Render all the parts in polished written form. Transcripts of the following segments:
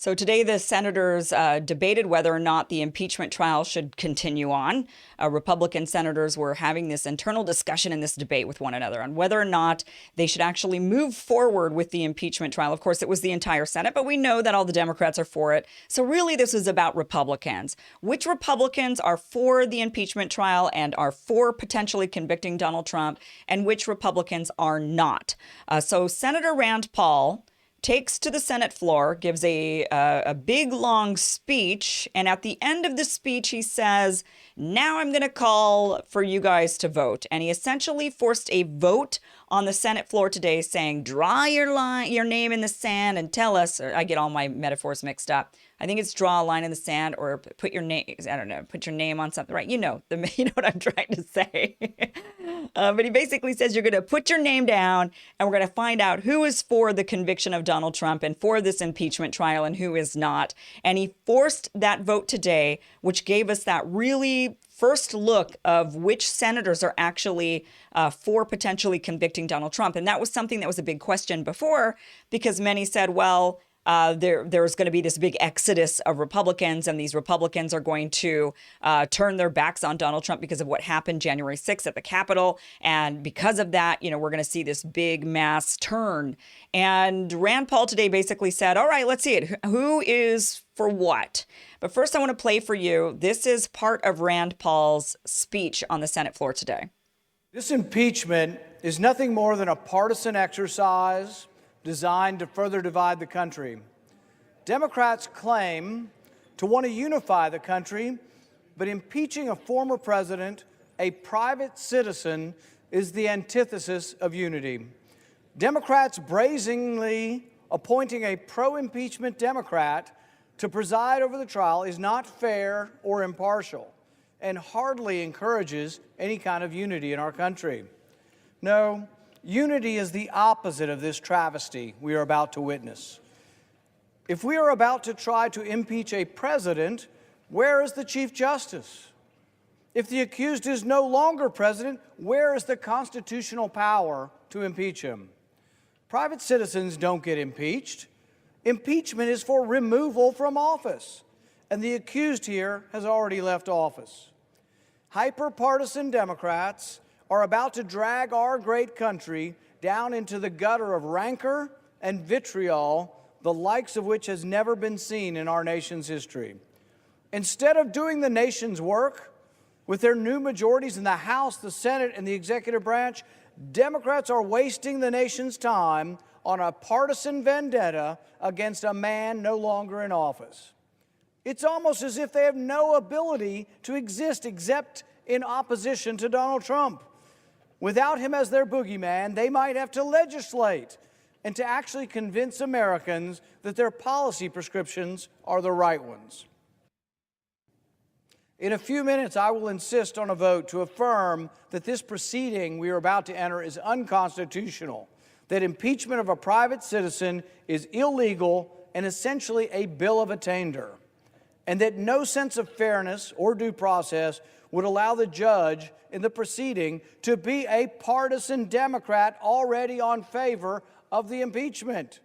So today, the senators debated whether or not the impeachment trial should continue on. Republican senators were having this internal discussion in this debate with one another on whether or not they should actually move forward with the impeachment trial. Of course, it was the entire Senate, but we know that all the Democrats are for it. So really, this is about Republicans. Which Republicans are for the impeachment trial and are for potentially convicting Donald Trump, and which Republicans are not? So Senator Rand Paul takes to the Senate floor, gives a big, long speech. And at the end of the speech, he says, now I'm going to call for you guys to vote. And he essentially forced a vote on the Senate floor today saying, draw your name in the sand and tell us, or I get all my metaphors mixed up. I think it's draw a line in the sand or put your name, I don't know, put your name on something, right? You know what I'm trying to say. But he basically says you're going to put your name down and we're going to find out who is for the conviction of Donald Trump and for this impeachment trial and who is not. And he forced that vote today, which gave us that really first look of which senators are actually for potentially convicting Donald Trump. And that was something that was a big question before, because many said, well, there's going to be this big exodus of Republicans, and these Republicans are going to turn their backs on Donald Trump because of what happened January 6th at the Capitol. And because of that, we're going to see this big mass turn. And Rand Paul today basically said, all right, let's see it. Who is for what? But first, I want to play for you. This is part of Rand Paul's speech on the Senate floor today. This impeachment is nothing more than a partisan exercise designed to further divide the country. Democrats claim to want to unify the country, but impeaching a former president, a private citizen, is the antithesis of unity. Democrats brazenly appointing a pro-impeachment Democrat to preside over the trial is not fair or impartial, and hardly encourages any kind of unity in our country. No, unity is the opposite of this travesty we are about to witness. If we are about to try to impeach a president, where is the Chief Justice? If the accused is no longer president, where is the constitutional power to impeach him? Private citizens don't get impeached. Impeachment is for removal from office, and the accused here has already left office. Hyper-partisan Democrats are about to drag our great country down into the gutter of rancor and vitriol, the likes of which has never been seen in our nation's history. Instead of doing the nation's work with their new majorities in the House, the Senate, and the executive branch, Democrats are wasting the nation's time on a partisan vendetta against a man no longer in office. It's almost as if they have no ability to exist except in opposition to Donald Trump. Without him as their boogeyman, they might have to legislate and to actually convince Americans that their policy prescriptions are the right ones. In a few minutes, I will insist on a vote to affirm that this proceeding we are about to enter is unconstitutional, that impeachment of a private citizen is illegal and essentially a bill of attainder, and that no sense of fairness or due process would allow the judge in the proceeding to be a partisan Democrat already on favor of the impeachment.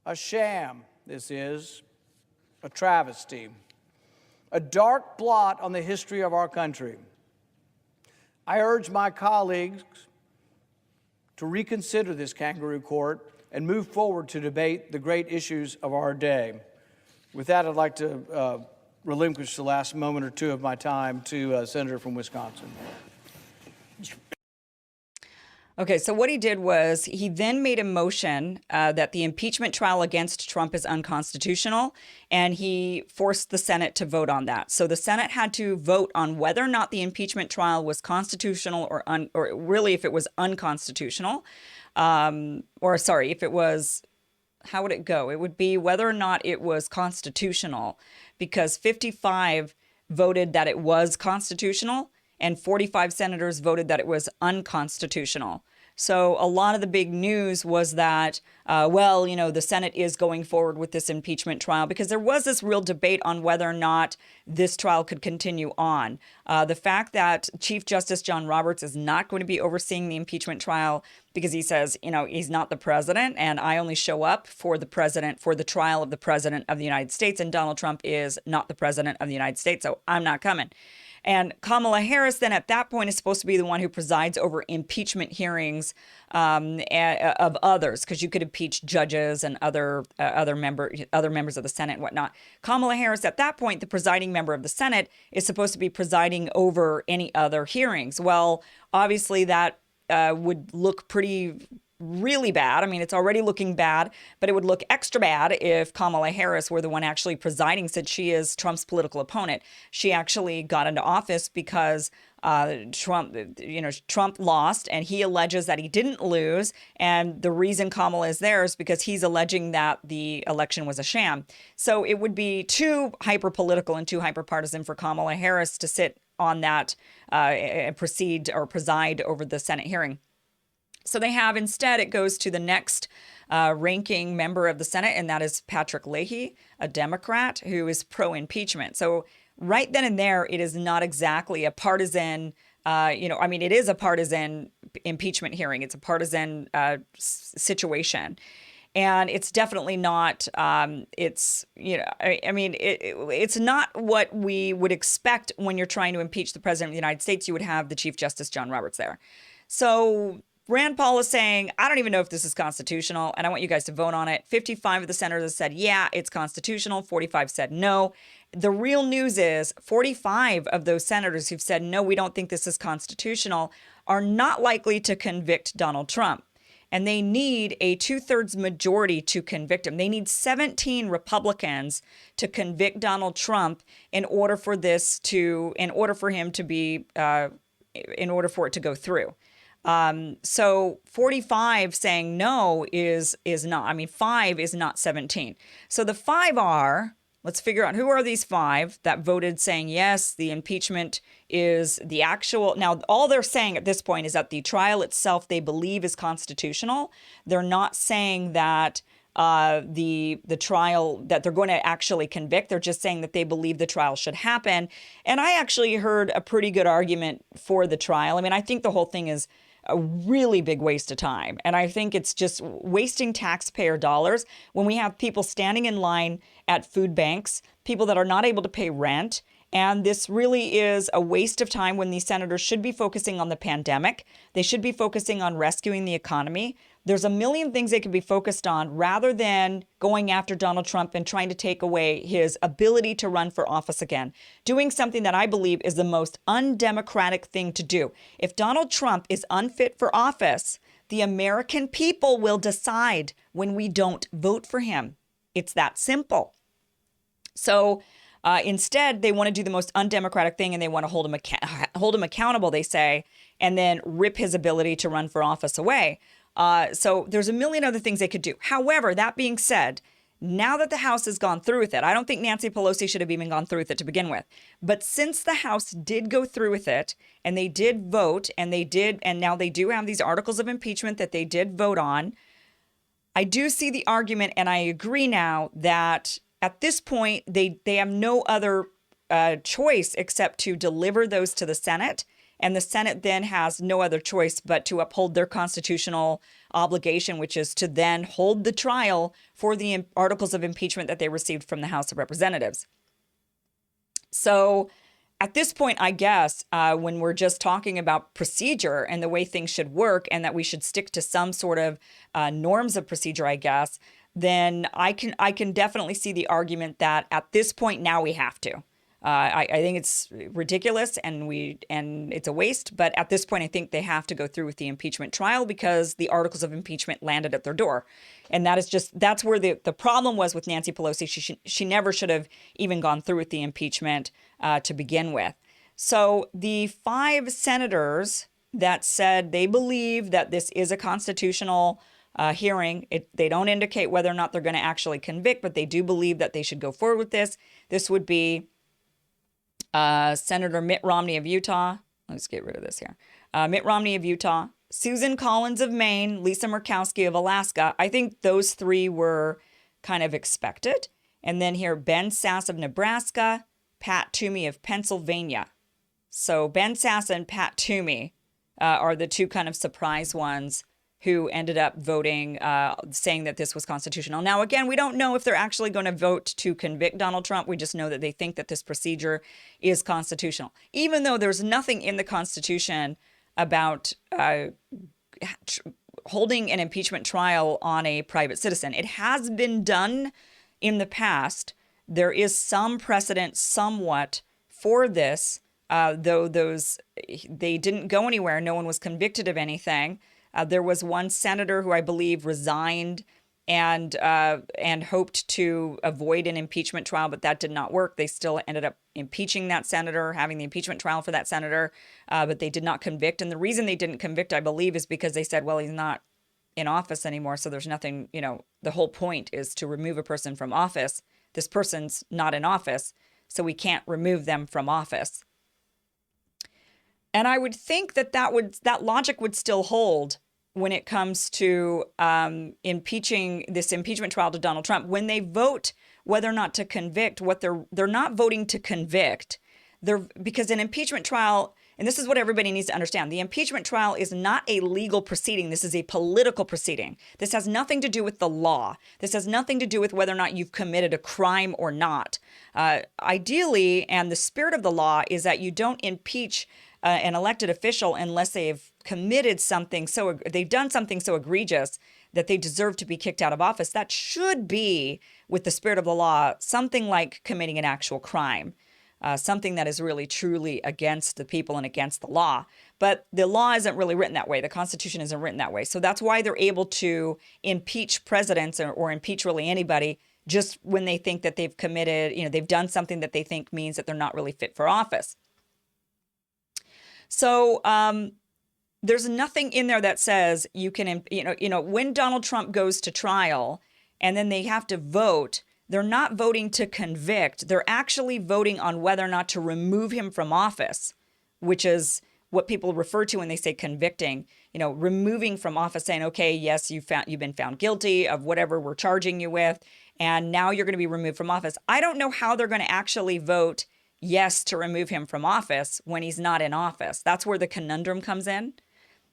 A sham, this is, a travesty, a dark blot on the history of our country. I urge my colleagues to reconsider this kangaroo court and move forward to debate the great issues of our day. With that, I'd like to relinquish the last moment or two of my time to a senator from Wisconsin. Okay, so what he did was he then made a motion that the impeachment trial against Trump is unconstitutional, and he forced the Senate to vote on that. So the Senate had to vote on whether or not the impeachment trial was constitutional or really if it was unconstitutional, if it was, how would it go? It would be whether or not it was constitutional, because 55 voted that it was constitutional and 45 senators voted that it was unconstitutional. So a lot of the big news was that, well, the Senate is going forward with this impeachment trial because there was this real debate on whether or not this trial could continue on. The fact that Chief Justice John Roberts is not going to be overseeing the impeachment trial because he says, he's not the president and I only show up for the president, for the trial of the president of the United States, and Donald Trump is not the president of the United States, so I'm not coming. And Kamala Harris then at that point is supposed to be the one who presides over impeachment hearings of others, because you could impeach judges and other members of the Senate and whatnot. Kamala Harris at that point, the presiding member of the Senate, is supposed to be presiding over any other hearings. Well, obviously that would look really bad. I mean, it's already looking bad, but it would look extra bad if Kamala Harris were the one actually presiding, since she is Trump's political opponent. She actually got into office because Trump lost, and he alleges that he didn't lose. And the reason Kamala is there is because he's alleging that the election was a sham. So it would be too hyper political and too hyper partisan for Kamala Harris to sit on that and preside over the Senate hearing. So they have, instead, it goes to the next ranking member of the Senate, and that is Patrick Leahy, a Democrat who is pro-impeachment. So right then and there, it is not exactly a partisan, it is a partisan impeachment hearing. It's a partisan situation. And it's definitely not, it's not what we would expect when you're trying to impeach the president of the United States. You would have the Chief Justice John Roberts there. So Rand Paul is saying, I don't even know if this is constitutional, and I want you guys to vote on it. 55 of the senators said, yeah, it's constitutional. 45 said no. The real news is 45 of those senators who've said, no, we don't think this is constitutional, are not likely to convict Donald Trump. And they need a 2/3 majority to convict him. They need 17 Republicans to convict Donald Trump in order for it to go through. So 45 saying no is not. 5 is not 17. So the 5 are, let's figure out who are these 5 that voted saying yes, the impeachment is the actual. Now, all they're saying at this point is that the trial itself they believe is constitutional. They're not saying that the trial that they're going to actually convict. They're just saying that they believe the trial should happen. And I actually heard a pretty good argument for the trial. I think the whole thing is a really big waste of time. And I think it's just wasting taxpayer dollars when we have people standing in line at food banks, people that are not able to pay rent. And this really is a waste of time when these senators should be focusing on the pandemic. They should be focusing on rescuing the economy. There's a million things they could be focused on rather than going after Donald Trump and trying to take away his ability to run for office again, doing something that I believe is the most undemocratic thing to do. If Donald Trump is unfit for office, the American people will decide when we don't vote for him. It's that simple. So instead, they want to do the most undemocratic thing, and they want to hold him accountable, they say, and then rip his ability to run for office away. So there's a million other things they could do. However, that being said, now that the House has gone through with it, I don't think Nancy Pelosi should have even gone through with it to begin with. But since the House did go through with it, and they did vote, and now they do have these articles of impeachment that they did vote on, I do see the argument, and I agree now that at this point, they have no other choice except to deliver those to the Senate. And the Senate then has no other choice but to uphold their constitutional obligation, which is to then hold the trial for the articles of impeachment that they received from the House of Representatives. So at this point, I guess, when we're just talking about procedure and the way things should work and that we should stick to some sort of norms of procedure, I guess, then I can definitely see the argument that at this point now we have to. I think it's ridiculous and it's a waste. But at this point, I think they have to go through with the impeachment trial because the articles of impeachment landed at their door. And that's where the problem was with Nancy Pelosi. She never should have even gone through with the impeachment to begin with. So the 5 senators that said they believe that this is a constitutional hearing, they don't indicate whether or not they're going to actually convict, but they do believe that they should go forward with this. This would be Senator Mitt Romney of Utah. Let's get rid of this here. Mitt Romney of Utah, Susan Collins of Maine, Lisa Murkowski of Alaska. I think those three were kind of expected. And then here, Ben Sasse of Nebraska, Pat Toomey of Pennsylvania. So Ben Sasse and Pat Toomey are the two kind of surprise ones who ended up voting, saying that this was constitutional. Now, again, we don't know if they're actually going to vote to convict Donald Trump. We just know that they think that this procedure is constitutional, even though there's nothing in the Constitution about holding an impeachment trial on a private citizen. It has been done in the past. There is some precedent somewhat for this, though they didn't go anywhere. No one was convicted of anything. There was one senator who I believe resigned and hoped to avoid an impeachment trial, but that did not work. They still ended up impeaching that senator, having the impeachment trial for that senator, but they did not convict. And the reason they didn't convict, I believe, is because they said, well, he's not in office anymore, so there's nothing, the whole point is to remove a person from office. This person's not in office, so we can't remove them from office. And I would think that logic would still hold when it comes to impeaching this impeachment trial to Donald Trump. When they vote whether or not to convict, what they're not voting to convict. Because an impeachment trial, and this is what everybody needs to understand, the impeachment trial is not a legal proceeding. This is a political proceeding. This has nothing to do with the law. This has nothing to do with whether or not you've committed a crime or not. Ideally, and the spirit of the law is that you don't impeach an elected official unless they've committed something they've done something so egregious that they deserve to be kicked out of office. That should be, with the spirit of the law, something like committing an actual crime, something that is really truly against the people and against the law. But the law isn't really written that way. The Constitution isn't written that way. So that's why they're able to impeach presidents or impeach really anybody just when they think that they've committed, they've done something that they think means that they're not really fit for office. So there's nothing in there that says you can, when Donald Trump goes to trial and then they have to vote, they're not voting to convict. They're actually voting on whether or not to remove him from office, which is what people refer to when they say convicting, removing from office, saying, okay, yes, you've been found guilty of whatever we're charging you with, and now you're going to be removed from office. I don't know how they're going to actually vote yes to remove him from office when he's not in office. That's where the conundrum comes in.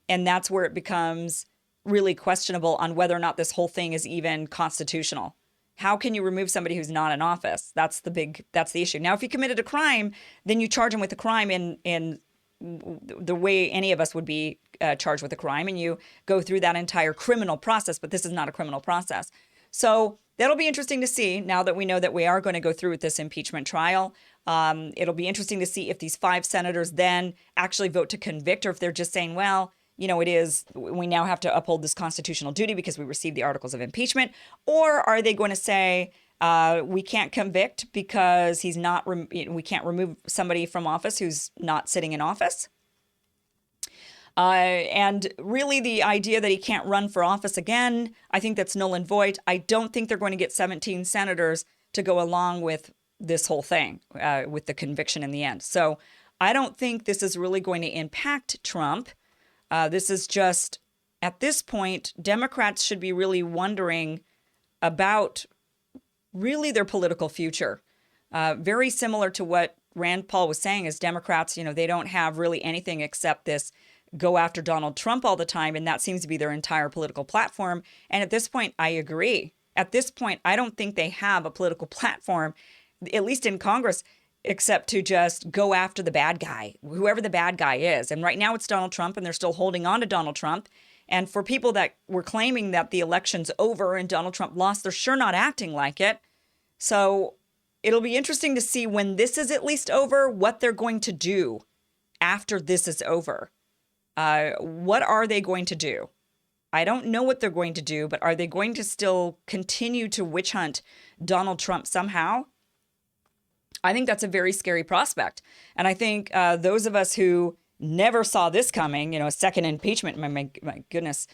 And that's where it becomes really questionable on whether or not this whole thing is even constitutional. How can you remove somebody who's not in office? That's the issue. Now, if he committed a crime, then you charge him with a crime in the way any of us would be charged with a crime, and you go through that entire criminal process. But this is not a criminal process. So that'll be interesting to see now that we know that we are going to go through with this impeachment trial. It'll be interesting to see if these 5 senators then actually vote to convict, or if they're just saying, well, we now have to uphold this constitutional duty because we received the articles of impeachment. Or are they going to say, we can't convict because he's not, we can't remove somebody from office who's not sitting in office? And really the idea that he can't run for office again, I think that's null and void. I don't think they're going to get 17 senators to go along with this whole thing, with the conviction in the end. So I don't think this is really going to impact Trump. This is just, at this point, Democrats should be really wondering about really their political future. Very similar to what Rand Paul was saying, is Democrats, they don't have really anything except this go after Donald Trump all the time, and that seems to be their entire political platform. And at this point, I agree. At this point, I don't think they have a political platform, at least in Congress, except to just go after the bad guy, whoever the bad guy is. And right now it's Donald Trump, and they're still holding on to Donald Trump. And for people that were claiming that the election's over and Donald Trump lost, they're sure not acting like it. So it'll be interesting to see when this is at least over, what they're going to do after this is over. What are they going to do? I don't know what they're going to do, but are they going to still continue to witch hunt Donald Trump somehow? I think that's a very scary prospect. And I think those of us who never saw this coming, a second impeachment, my goodness,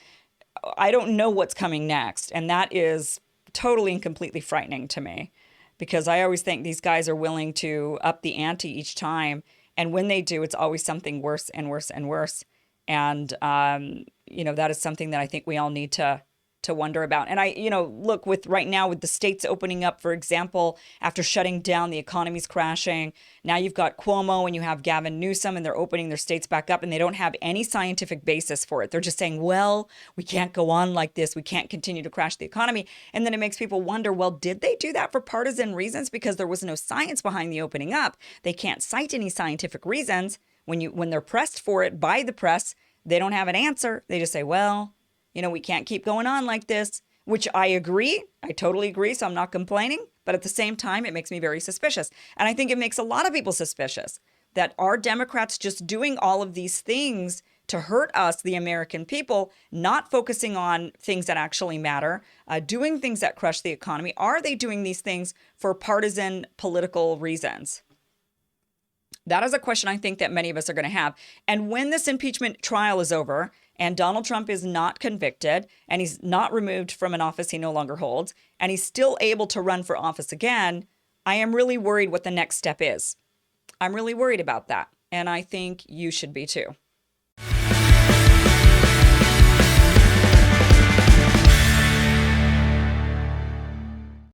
I don't know what's coming next. And that is totally and completely frightening to me, because I always think these guys are willing to up the ante each time. And when they do, it's always something worse and worse and worse. And, that is something that I think we all need to wonder about. And look, with right now with the states opening up, for example, after shutting down, the economy's crashing. Now you've got Cuomo and you have Gavin Newsom, and they're opening their states back up, and they don't have any scientific basis for it. They're just saying, well, we can't go on like this. We can't continue to crash the economy. And then it makes people wonder, well, did they do that for partisan reasons? Because there was no science behind the opening up. They can't cite any scientific reasons. When they're pressed for it by the press, they don't have an answer. They just say, well, we can't keep going on like this, which I agree. I totally agree. So I'm not complaining. But at the same time, it makes me very suspicious. And I think it makes a lot of people suspicious that are Democrats just doing all of these things to hurt us, the American people, not focusing on things that actually matter, doing things that crush the economy. Are they doing these things for partisan political reasons? That is a question I think that many of us are going to have. And when this impeachment trial is over and Donald Trump is not convicted and he's not removed from an office he no longer holds, and he's still able to run for office again, I am really worried what the next step is. I'm really worried about that. And I think you should be too.